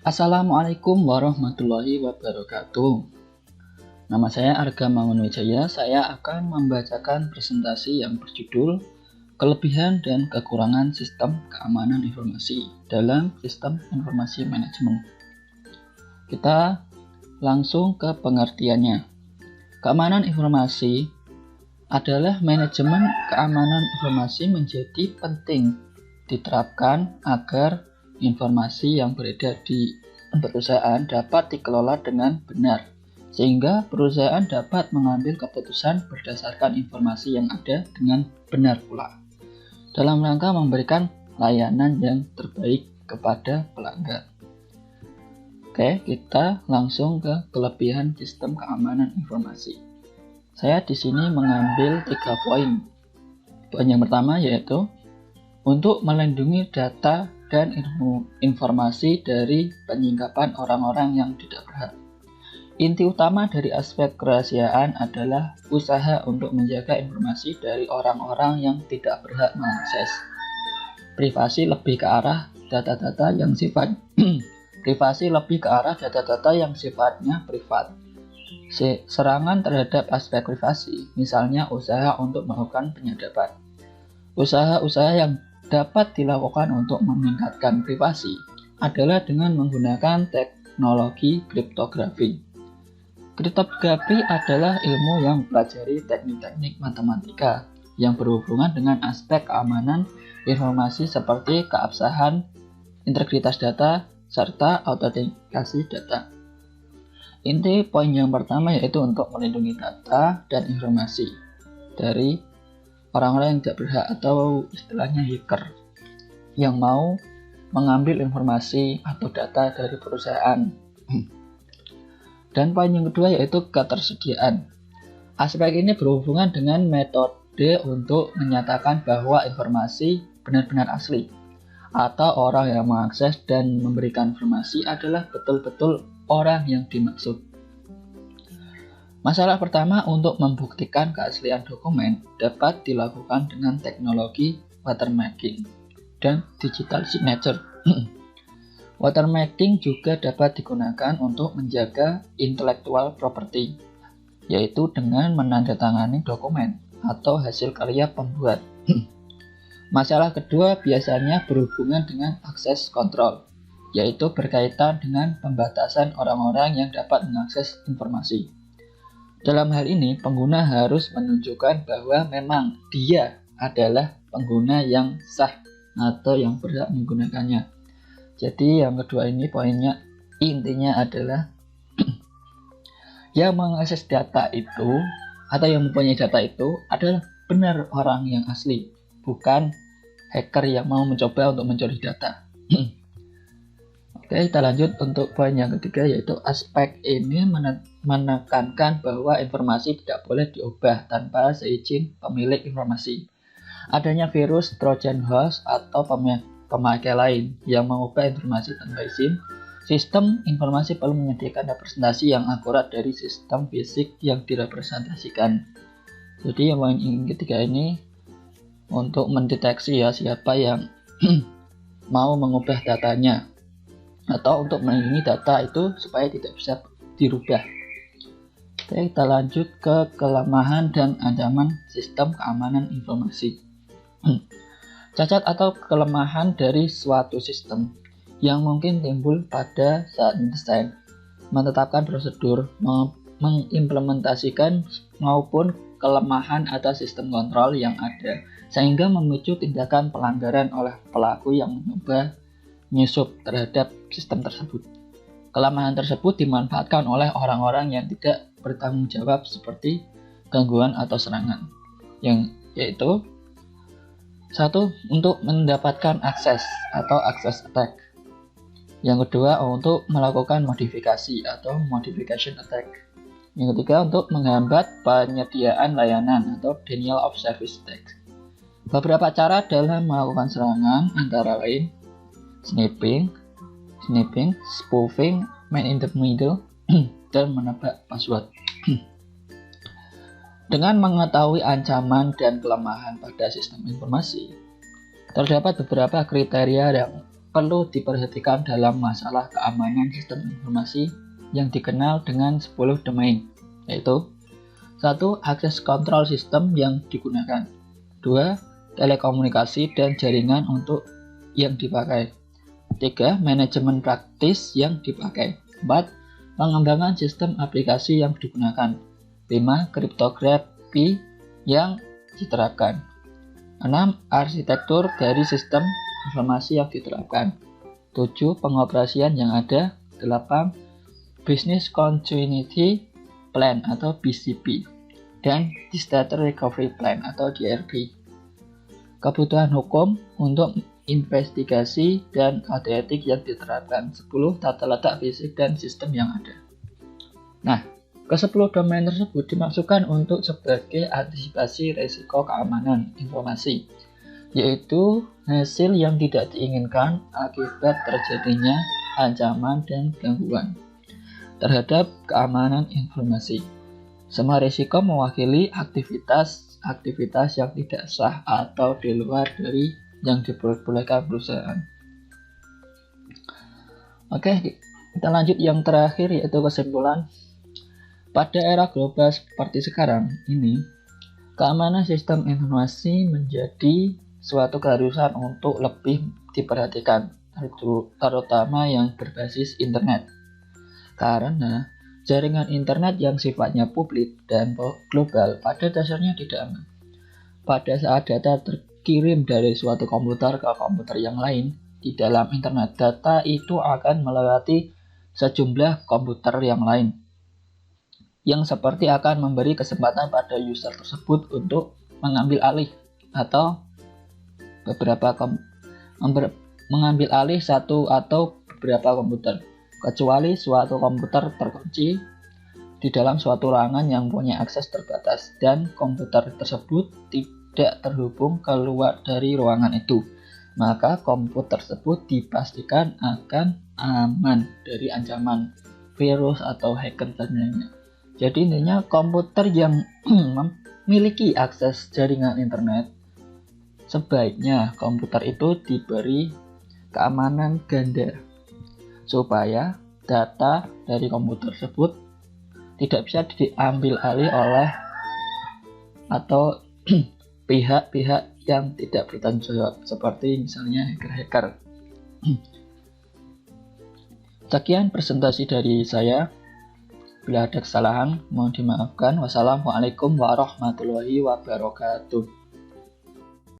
Assalamualaikum warahmatullahi wabarakatuh. Nama saya Arga Mangunwijaya. Saya akan membacakan presentasi yang berjudul Kelebihan dan Kekurangan Sistem Keamanan Informasi dalam Sistem Informasi Manajemen. Kita langsung ke pengertiannya. Keamanan informasi adalah manajemen keamanan informasi menjadi penting diterapkan agar informasi yang beredar di perusahaan dapat dikelola dengan benar, sehingga perusahaan dapat mengambil keputusan berdasarkan informasi yang ada dengan benar pula, dalam rangka memberikan layanan yang terbaik kepada pelanggan. Oke, kita langsung ke kelebihan sistem keamanan informasi. Saya di sini mengambil 3 poin. Poin yang pertama yaitu untuk melindungi data dan informasi dari penyingkapan orang-orang yang tidak berhak. Inti utama dari aspek kerahasiaan adalah usaha untuk menjaga informasi dari orang-orang yang tidak berhak mengakses. Privasi lebih ke arah data-data yang sifatnya privat. Serangan terhadap aspek privasi, misalnya usaha untuk melakukan penyadapan. Usaha-usaha yang dapat dilakukan untuk meningkatkan privasi adalah dengan menggunakan teknologi kriptografi. Kriptografi adalah ilmu yang mempelajari teknik-teknik matematika yang berhubungan dengan aspek keamanan informasi seperti keabsahan, integritas data, serta autentikasi data. Inti poin yang pertama yaitu untuk melindungi data dan informasi dari orang-orang yang tidak berhak atau istilahnya hacker yang mau mengambil informasi atau data dari perusahaan. Dan poin yang kedua yaitu ketersediaan. Aspek ini berhubungan dengan metode untuk menyatakan bahwa informasi benar-benar asli atau orang yang mengakses dan memberikan informasi adalah betul-betul orang yang dimaksud. Masalah pertama, untuk membuktikan keaslian dokumen dapat dilakukan dengan teknologi watermarking dan digital signature. Watermarking juga dapat digunakan untuk menjaga intellectual property, yaitu dengan menandatangani dokumen atau hasil karya pembuat. Masalah kedua biasanya berhubungan dengan akses kontrol, yaitu berkaitan dengan pembatasan orang-orang yang dapat mengakses informasi. Dalam hal ini, pengguna harus menunjukkan bahwa memang dia adalah pengguna yang sah atau yang berhak menggunakannya. Jadi yang kedua ini poinnya intinya adalah yang mengakses data itu atau yang mempunyai data itu adalah benar orang yang asli, bukan hacker yang mau mencoba untuk mencuri data. Oke, kita lanjut untuk poin yang ketiga yaitu aspek ini menekankan bahwa informasi tidak boleh diubah tanpa seizin pemilik informasi. Adanya virus, Trojan horse, atau pemakai lain yang mengubah informasi tanpa izin, sistem informasi perlu menyediakan representasi yang akurat dari sistem basic yang direpresentasikan. Jadi yang poin ketiga ini untuk mendeteksi siapa yang mau mengubah datanya, atau untuk melindungi data itu supaya tidak bisa dirubah. Oke, kita lanjut ke kelemahan dan ancaman sistem keamanan informasi. Cacat atau kelemahan dari suatu sistem yang mungkin timbul pada saat mendesain, menetapkan prosedur, mengimplementasikan maupun kelemahan atas sistem kontrol yang ada, sehingga memicu tindakan pelanggaran oleh pelaku yang mencoba menyusup terhadap sistem tersebut. Kelemahan tersebut dimanfaatkan oleh orang-orang yang tidak bertanggung jawab seperti gangguan atau serangan, yaitu satu, untuk mendapatkan akses atau access attack. Yang kedua, untuk melakukan modifikasi atau modification attack. Yang ketiga, untuk menghambat penyediaan layanan atau denial of service attack. Beberapa cara dalam melakukan serangan antara lain sniping, spoofing, man in the middle, dan menebak password. Dengan mengetahui ancaman dan kelemahan pada sistem informasi, terdapat beberapa kriteria yang perlu diperhatikan dalam masalah keamanan sistem informasi yang dikenal dengan 10 domain, yaitu 1. Akses kontrol sistem yang digunakan. 2. Telekomunikasi dan jaringan untuk yang dipakai. 3. Manajemen praktis yang dipakai. 4. Pengembangan sistem aplikasi yang digunakan. 5. Kriptografi yang diterapkan. 6. Arsitektur dari sistem informasi yang diterapkan. 7. Pengoperasian yang ada. 8. Business Continuity Plan atau BCP. Dan Disaster Recovery Plan atau DRP. Kebutuhan hukum untuk investigasi dan kode etik yang diterapkan. 10. Tata letak fisik dan sistem yang ada. Nah, ke-10 domain tersebut dimaksudkan untuk sebagai antisipasi risiko keamanan informasi, yaitu hasil yang tidak diinginkan akibat terjadinya ancaman dan gangguan terhadap keamanan informasi. Semua risiko mewakili aktivitas yang tidak sah atau di luar dari yang diperbolehkan perusahaan. Oke, kita lanjut yang terakhir, yaitu kesimpulan. Pada era global seperti sekarang ini, keamanan sistem informasi menjadi suatu keharusan untuk lebih diperhatikan, terutama yang berbasis internet. Karena jaringan internet yang sifatnya publik dan global pada dasarnya tidak aman. Pada saat data terkirim dari suatu komputer ke komputer yang lain di dalam internet, data itu akan melewati sejumlah komputer yang lain, yang seperti akan memberi kesempatan pada user tersebut untuk mengambil alih atau mengambil alih satu atau beberapa komputer, kecuali suatu komputer terkunci di dalam suatu ruangan yang punya akses terbatas dan komputer tersebut tidak terhubung keluar dari ruangan itu, maka komputer tersebut dipastikan akan aman dari ancaman virus atau hacker dan lainnya. Jadi intinya komputer yang memiliki akses jaringan internet, sebaiknya komputer itu diberi keamanan ganda supaya data dari komputer tersebut tidak bisa diambil alih oleh atau pihak-pihak yang tidak bertanggung jawab, seperti misalnya hacker-hacker. Sekian presentasi dari saya. Bila ada kesalahan, mohon dimaafkan. Wassalamualaikum warahmatullahi wabarakatuh.